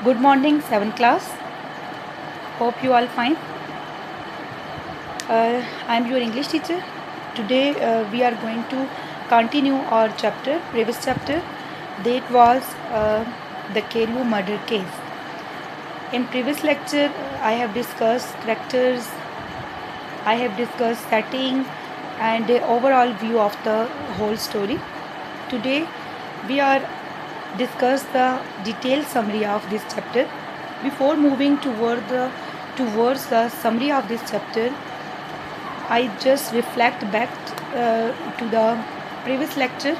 Good morning, 7th class. Hope you all fine. I'm your English teacher. Today we are going to continue our previous chapter. That was the Keru murder case. In previous lecture, I have discussed characters, I have discussed setting, and the overall view of the whole story. Today, we are discuss the detailed summary of this chapter. Before moving towards the summary of this chapter, I just reflect back to the previous lecture.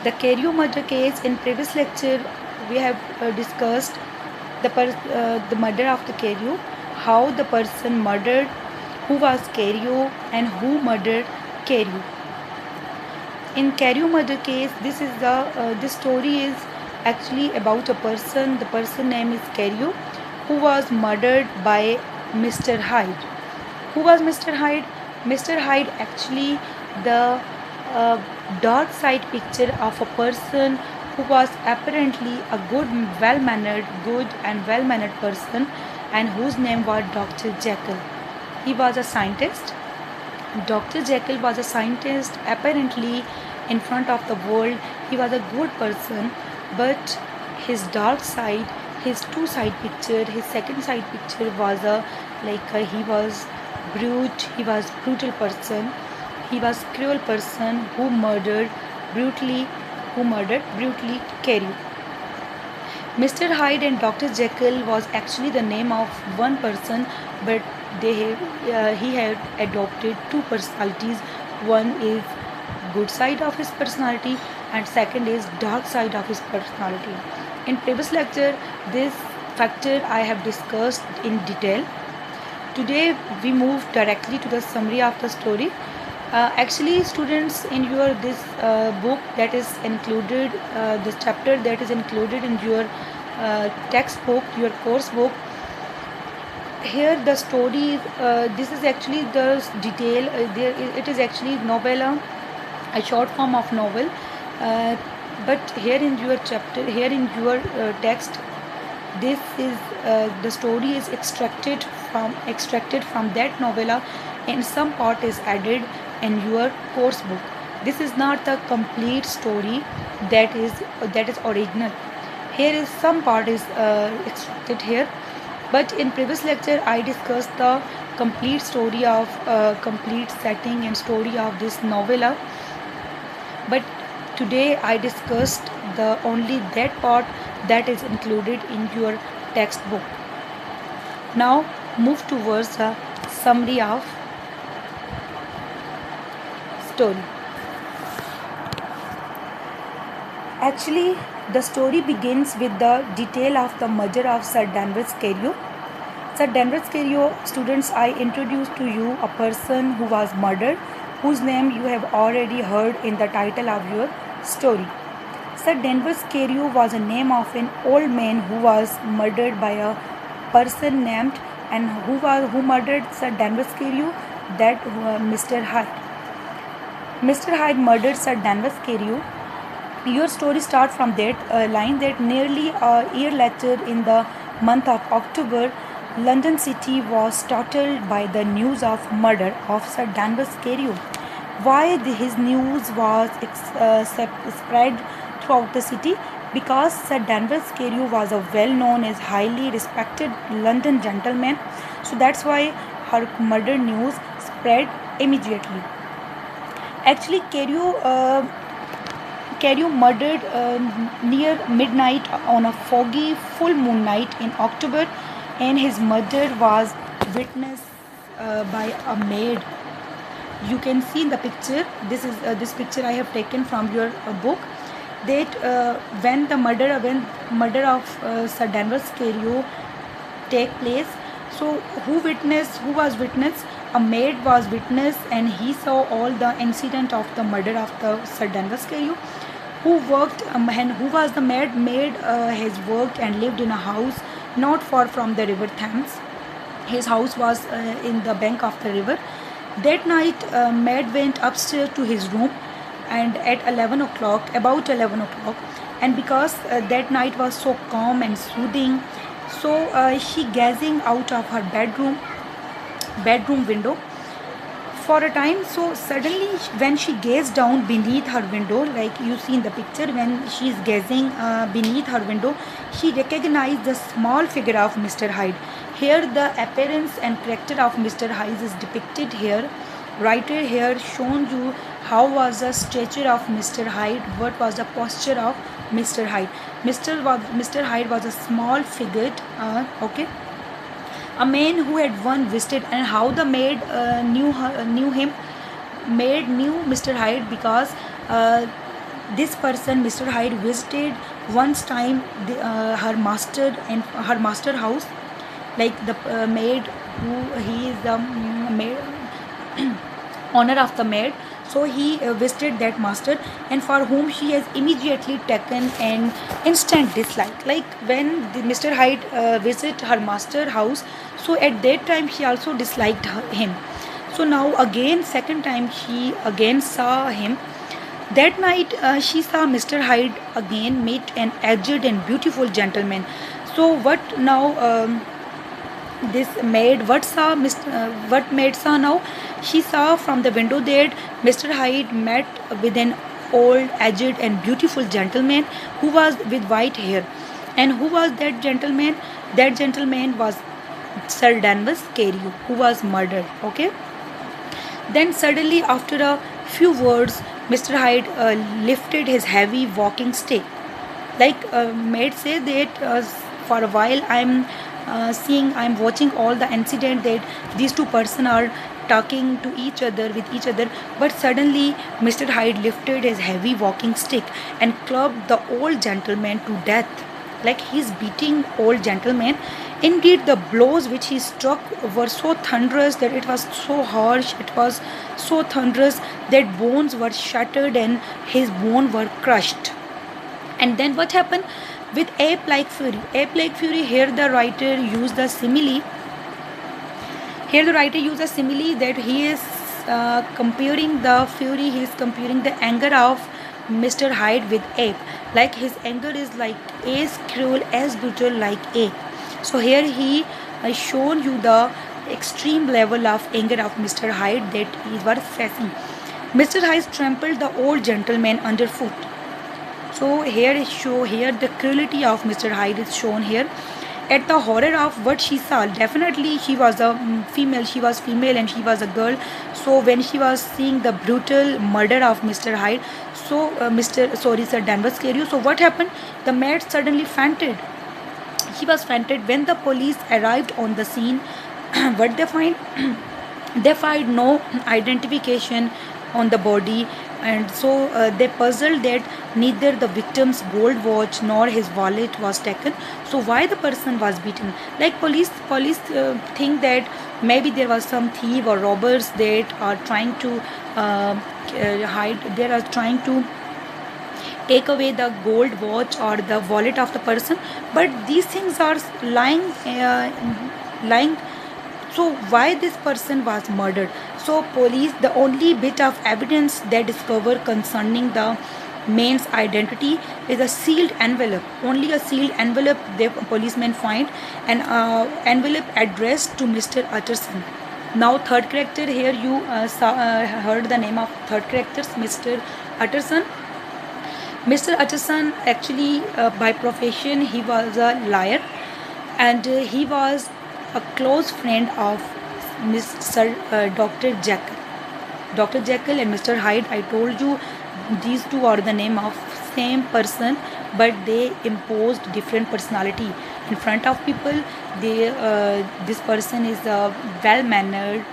The Kerio murder case. In previous lecture, we have discussed the murder of the Kerio, how the person murdered, who was Kerio, and who murdered Kerio. In Kerio murder case, this story is actually about a person. The person name is Kerio, who was murdered by Mr. Hyde. Who was Mr. Hyde? Mr. Hyde actually the uh, dark side picture of a person who was apparently a good and well-mannered person, and whose name was Dr. Jekyll. He was a scientist. Dr. Jekyll was a scientist, apparently in front of the world. He was a good person, but his dark side, his two side picture, his second side picture was he was he was brutal person, he was cruel person brutally, who murdered brutally Carrie. Mr. Hyde and Dr. Jekyll was actually the name of one person, but he had adopted two personalities. One is good side of his personality, and second is dark side of his personality. In previous lecture, this factor I have discussed in detail. Today we move directly to the summary of the story. Actually, students, in your this book that is included, this chapter that is included in your textbook, your course book. Here the story. This is actually the detail. It is actually novella, a short form of novel. But here in your chapter, here in your text, this is the story is extracted from that novella, and some part is added in your course book. This is not the complete story that is original. Here is some part is extracted here, but in previous lecture I discussed the complete story of complete setting and story of this novella. But today I discussed the only that part that is included in your textbook. Now move towards a summary of story. Actually, the story begins with the detail of the murder of Sir Danvers Carew. Sir Danvers Carew, students, I introduce to you a person who was murdered, whose name you have already heard in the title of your story. Sir Danvers Carew was a name of an old man who was murdered by a person named, and who murdered Sir Danvers Carew? That Mr. Hyde. Mr. Hyde murdered Sir Danvers Carew. Your story starts from that line that nearly a year later, in the month of October, London City was startled by the news of murder of Sir Danvers Carew. Why his news was spread throughout the city? Because Sir Danvers Carew was a well-known as highly respected London gentleman. So that's why her murder news spread immediately. Actually, Carew murdered near midnight on a foggy full moon night in October, and his murder was witnessed by a maid. You can see in the picture. This picture I have taken from your book. That when the murder of Sir Danvers Carew take place, so who was witness? A maid was witness, and he saw all the incident of the murder of the Sir Danvers Carew. Who worked and who was the maid? Maid has worked and lived in a house not far from the river Thames. His house was in the bank of the river. That night, maid went upstairs to his room, and at 11 o'clock, about 11 o'clock, and because that night was so calm and soothing, so she gazing out of her bedroom window for a time. So suddenly when she gazed down beneath her window, like you see in the picture, when she is gazing beneath her window, she recognized the small figure of Mr. Hyde. Here the appearance and character of Mr. Hyde is depicted here. Writer here shown you how was the stature of Mr. Hyde, what was the posture of Mr. Hyde. Mr. Hyde was a small figure, okay, a man who had once visited, and how the maid knew him. Maid knew Mr. Hyde because this person, Mr. Hyde, visited once time her master house, like the maid who he is the maid owner of the maid. So he visited that master, and for whom she has immediately taken an instant dislike. Like when Mr. Hyde visit her master house, so at that time she also disliked him. So now again, second time she again saw him. That night she saw Mr. Hyde again meet an aged and beautiful gentleman. So what now? This maid what maid saw now? She saw from the window that Mr. Hyde met with an old, aged and beautiful gentleman who was with white hair. And who was that gentleman? That gentleman was Sir Danvers Carew, who was murdered. Okay. Then suddenly, after a few words, Mr. Hyde lifted his heavy walking stick. Like maid say that for a while I'm watching all the incident that these two person are talking to each other with each other, but suddenly Mr. Hyde lifted his heavy walking stick and clubbed the old gentleman to death. Like he's beating old gentleman. Indeed, the blows which he struck were so thunderous that it was so harsh, it was so thunderous that bones were shattered and his bones were crushed. And then what happened? With ape like fury. Ape like fury, here the writer used the simile. Here the writer used a simile that he is comparing the fury, he is comparing the anger of Mr. Hyde with ape. Like his anger is like as cruel, as brutal like ape. So here he has shown you the extreme level of anger of Mr. Hyde that he was facing. Mr. Hyde trampled the old gentleman underfoot. So here the cruelty of Mr. Hyde is shown here. At the horror of what she saw, definitely she was a female. She was female and she was a girl. So when she was seeing the brutal murder of Mr. Hyde, so Sir Danvers Carew. So what happened? The maid suddenly fainted. He was fainted when the police arrived on the scene. What they find? They find no identification on the body, and so they puzzled that neither the victim's gold watch nor his wallet was taken. So why the person was beaten? Like police think that maybe there was some thief or robbers that are trying to hide. They are trying to take away the gold watch or the wallet of the person, but these things are lying. So why this person was murdered? So police, the only bit of evidence they discover concerning the man's identity is a sealed envelope. Only a sealed envelope the policemen find, an envelope addressed to Mr. Utterson. Now third character here, you heard the name of third character, Mr. Utterson. Mr. Utterson actually by profession he was a lawyer, and he was a close friend of Dr. Jekyll. Dr. Jekyll and Mr. Hyde, I told you these two are the name of same person, but they imposed different personality. In front of people, this person is a well-mannered,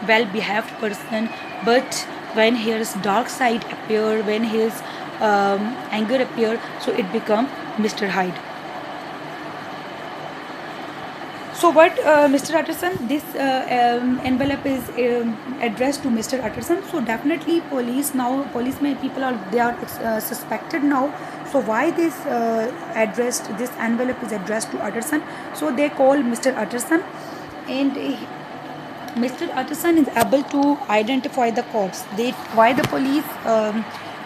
well-behaved person, but when his dark side appear, when his anger appear, so it become Mr. Hyde. So what Mr. Utterson, this envelope is addressed to Mr. Utterson. So definitely policemen people are suspected now. So why this envelope is addressed to Utterson? So they call Mr. Utterson, and Mr. Utterson is able to identify the corpse. Why the police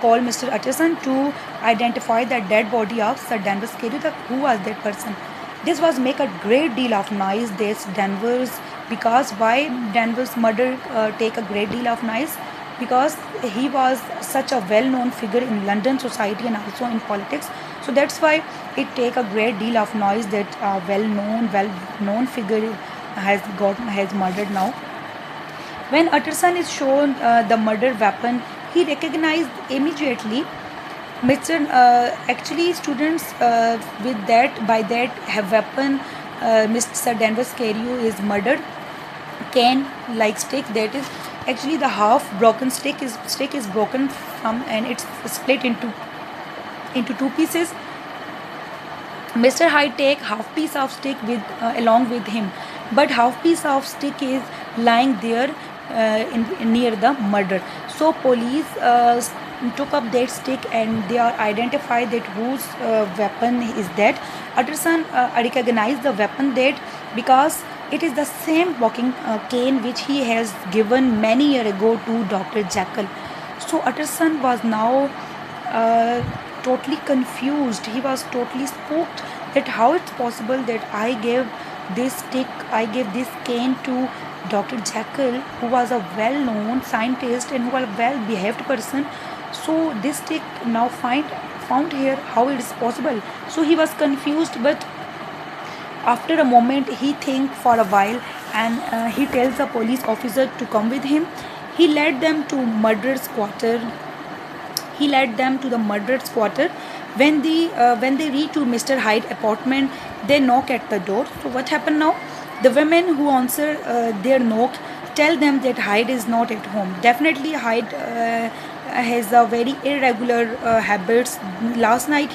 called Mr. Utterson to identify the dead body of Sir Danvers Carew. Who was that person? This was make a great deal of noise. This Danvers, because why Danvers murder take a great deal of noise? Because he was such a well-known figure in London society and also in politics. So that's why it take a great deal of noise that a well-known figure has murdered now. When Utterson is shown the murder weapon, he recognized immediately. Mr. Actually, students with that by that have weapon, Mr. Danvers Carew is murdered. Cane like stick, that is actually the half broken stick is broken from, and it's split into two pieces. Mr. Hyde take half piece of stick with along with him, but half piece of stick is lying there near the murder. So police took up that stick and they are identified that whose weapon is that. Utterson recognized the weapon that because it is the same walking cane which he has given many years ago to Dr. Jekyll. So Utterson was now totally confused. He was totally spooked that how it's possible that I gave this cane to Dr. Jekyll, who was a well-known scientist and who was a well-behaved person. So this stick now found here, how it is possible. So he was confused, but after a moment he think for a while, and he tells a police officer to come with him. He led them to murderer's quarter. He led them to the murderer's quarter. When they reach to Mr. Hyde apartment, they knock at the door. So what happened now? The women who answer their knock tell them that Hyde is not at home. Definitely Hyde has a very irregular habits. Last night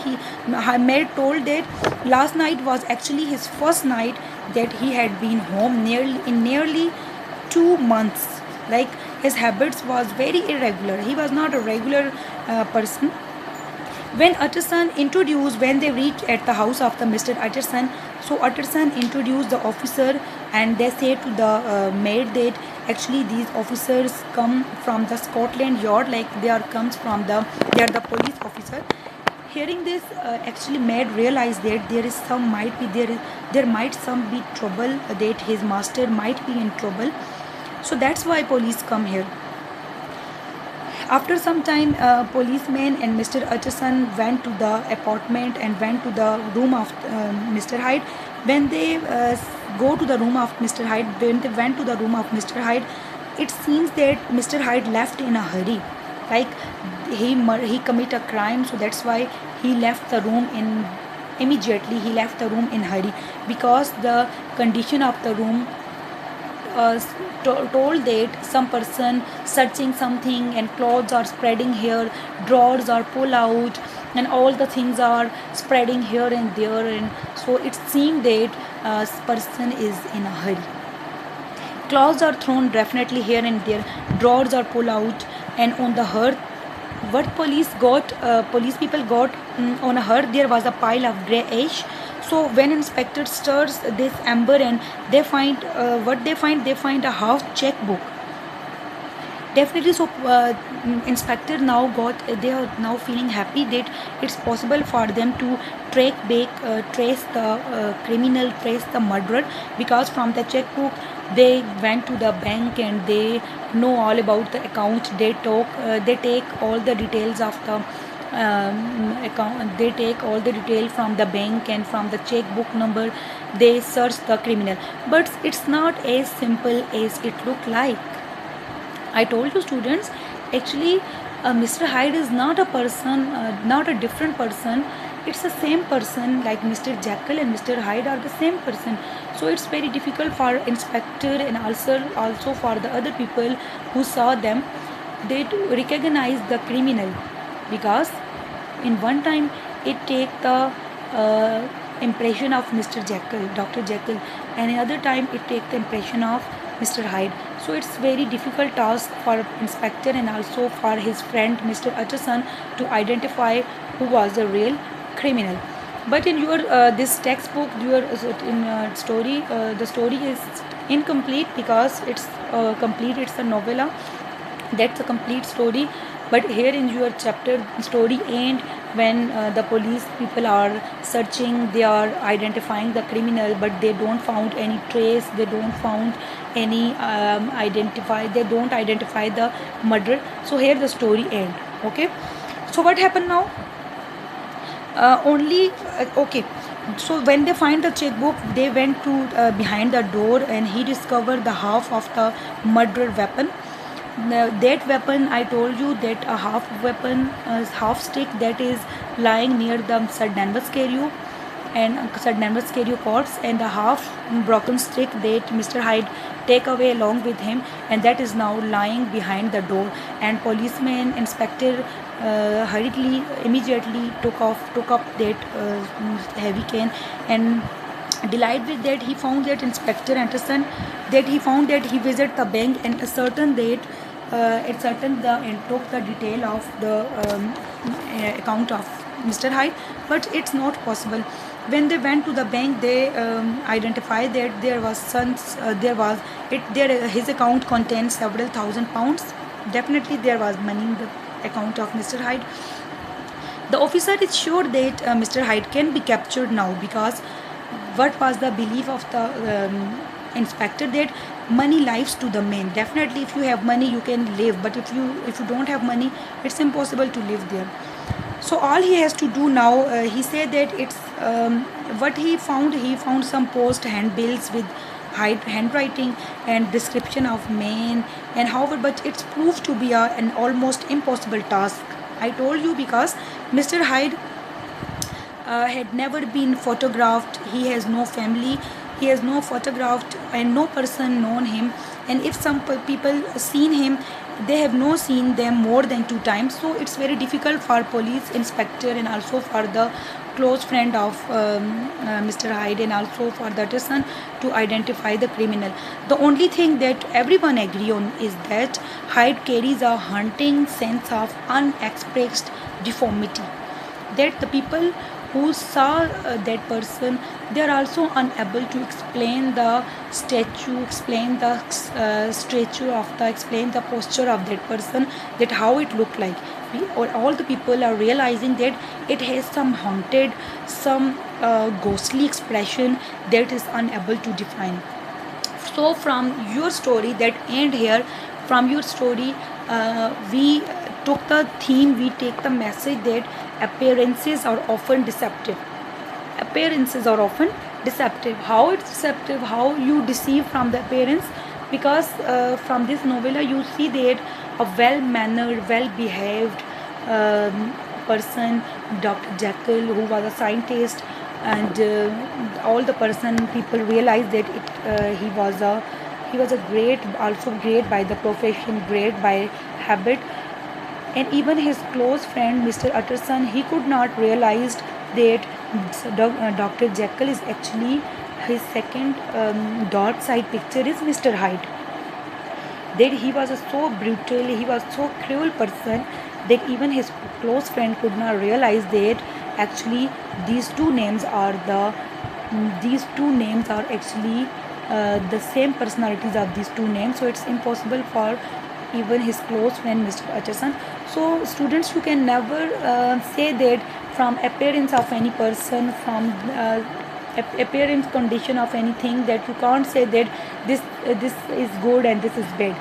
maid told that last night was actually his first night that he had been home nearly 2 months. Like his habits was very irregular. He was not a regular person. When they reached at the house of the Mr. Utterson, so Utterson introduced the officer, and they say to the maid that actually these officers come from the Scotland Yard, like they are the police officer. Hearing this, actually maid realized that there might some be trouble, that his master might be in trouble. So that's why police come here. After some time, policemen and Mr. Utterson went to the apartment and went to the room of Mr. Hyde. When they go to the room of Mr. Hyde, when they went to the room of Mr. Hyde, it seems that Mr. Hyde left in a hurry. Like he commit a crime, so that's why he left the room immediately. He left the room in hurry because the condition of the room told that some person searching something and clothes are spreading here, drawers are pulled out, and all the things are spreading here and there, and so it seemed that person is in a hurry. Clothes are thrown definitely here and there, drawers are pulled out, and on the hearth, what police people got on a hearth, there was a pile of grey ash. So when inspector stirs this amber and they find they find a half checkbook. Definitely, so inspector they are now feeling happy that it's possible for them to trace the criminal, trace the murderer, because from the checkbook they went to the bank and they know all about the account. They take all the details of the account. They take all the detail from the bank and from the checkbook number. They search the criminal, but it's not as simple as it look like. I told you students, actually Mr. Hyde is not a person, not a different person. It's the same person, like Mr. Jekyll and Mr. Hyde are the same person. So it's very difficult for inspector and also for the other people who saw them, they to recognize the criminal, because in one time it take the impression of Mr. Jekyll, Dr. Jekyll, and another time it take the impression of Mr. Hyde. So it's very difficult task for inspector and also for his friend Mr. Utterson to identify who was the real criminal. But in your this textbook, your story, the story is incomplete because it's complete. It's a novella. That's a complete story. But here in your chapter, story end when the police people are searching, they are identifying the criminal, but they don't found any trace, they don't found any they don't identify the murderer. So here the story end. Okay, so what happened now? Only okay, so when they find the checkbook, they went to behind the door, and he discovered the half of the murder weapon. Now, that weapon, I told you that a half weapon, half stick that is lying near the Sir Danvers Carew and Sir Danvers Carew corpse, and the half broken stick that Mr. Hyde take away along with him, and that is now lying behind the door. And policeman inspector hurriedly immediately took up that heavy cane, and delighted that he found that Inspector Anderson, that he found that he visited the bank and ascertained that and took the detail of the account of Mr. Hyde, but it's not possible. When they went to the bank, they identified that his account contained several thousand pounds. Definitely, there was money in the account of Mr. Hyde. The officer is sure that Mr. Hyde can be captured now, because what was the belief of the inspector, that money lives to the man. Definitely, if you have money, you can live, but if you don't have money, it's impossible to live there. So all he has to do now, he said that it's what he found some post handbills with handwriting and description of man, and however, but it's proved to be an almost impossible task. I told you, because Mr. Hyde had never been photographed. He has no family, he has no photographed, and no person known him. And if some people seen him, they have no seen them more than 2 times. So it's very difficult for police inspector, and also for the close friend of Mr. Hyde, and also for the other son, to identify the criminal. The only thing that everyone agree on is that Hyde carries a haunting sense of unexpressed deformity, that the people who saw that person, they are also unable to explain the statue, explain the explain the posture of that person, that how it looked like. All the people are realizing that it has some haunted, some ghostly expression that is unable to define. So from your story that end here, from your story, we took the theme, we take the message that appearances are often deceptive. Appearances are often deceptive. How it's deceptive, how you deceive from the appearance? Because from this novella you see that a well-mannered, well-behaved person, Dr. Jekyll, who was a scientist, and all the person, people realized that he was a great, also great by the profession, great by habit. And even his close friend Mr. Utterson, he could not realize that Dr. Jekyll is actually his second dark side picture is Mr. Hyde. That he was a so brutal, he was so cruel person, that even his close friend could not realize that actually these two names are actually the same personalities of these two names. So it's impossible for even his close friend Mr. Utterson. So students, you can never say that from appearance of any person, from appearance condition of anything, that you can't say that this is good and this is bad.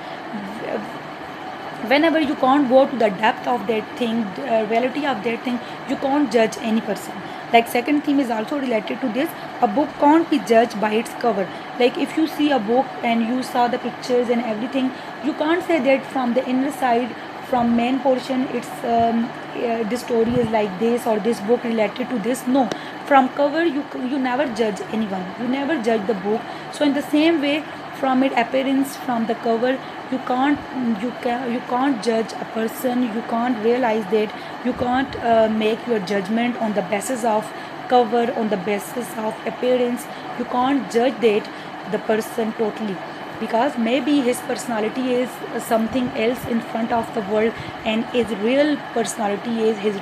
Whenever you can't go to the depth of that thing, reality of that thing, you can't judge any person. Like second theme is also related to this. A book can't be judged by its cover. Like if you see a book and you saw the pictures and everything, you can't say that from the inner side, from main portion, it's this story is like this, or this book related to this. No, from cover you never judge anyone, you never judge the book. So in the same way, from its appearance, from the cover, you can't judge a person, you can't realize that, you can't make your judgment on the basis of cover, on the basis of appearance. You can't judge that the person totally, because maybe his personality is something else in front of the world, and his real personality is his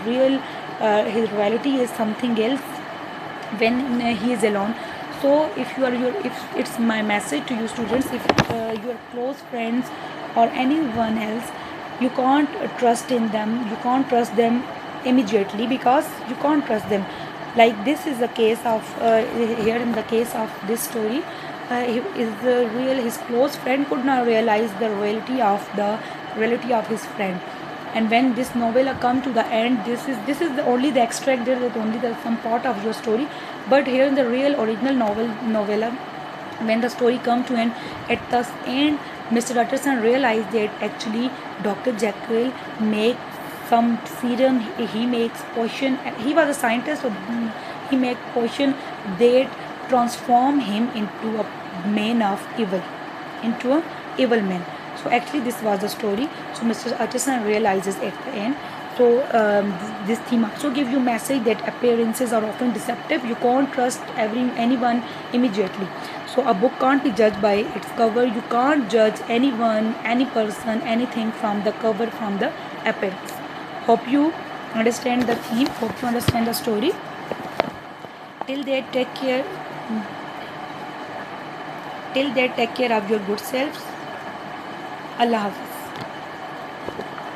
reality is something else when he is alone. So if it's my message to you students, if your close friends or anyone else You can't trust in them. You can't trust them immediately because you can't trust them. Like this is the case of here in the case of this story. He is the real. His close friend could not realize the reality of his friend. And when this novella come to the end, this is only the extract. There is only some part of your story, but here in the real original novella, when the story come to end, at the end, Mr. Utterson realized that actually Dr. Jekyll make some serum. He makes potion. He was a scientist, so he make potion that transform him into a man of evil, into a evil man. So actually, this was the story. So Mr. Utterson realizes at the end. So this theme also gives you message that appearances are often deceptive. You can't trust anyone immediately. So a book can't be judged by its cover. You can't judge anyone, any person, anything from the cover, from the appearance. Hope you understand the theme. Hope you understand the story. Till then, take care. Till then, take care of your good selves. Allah Hafiz.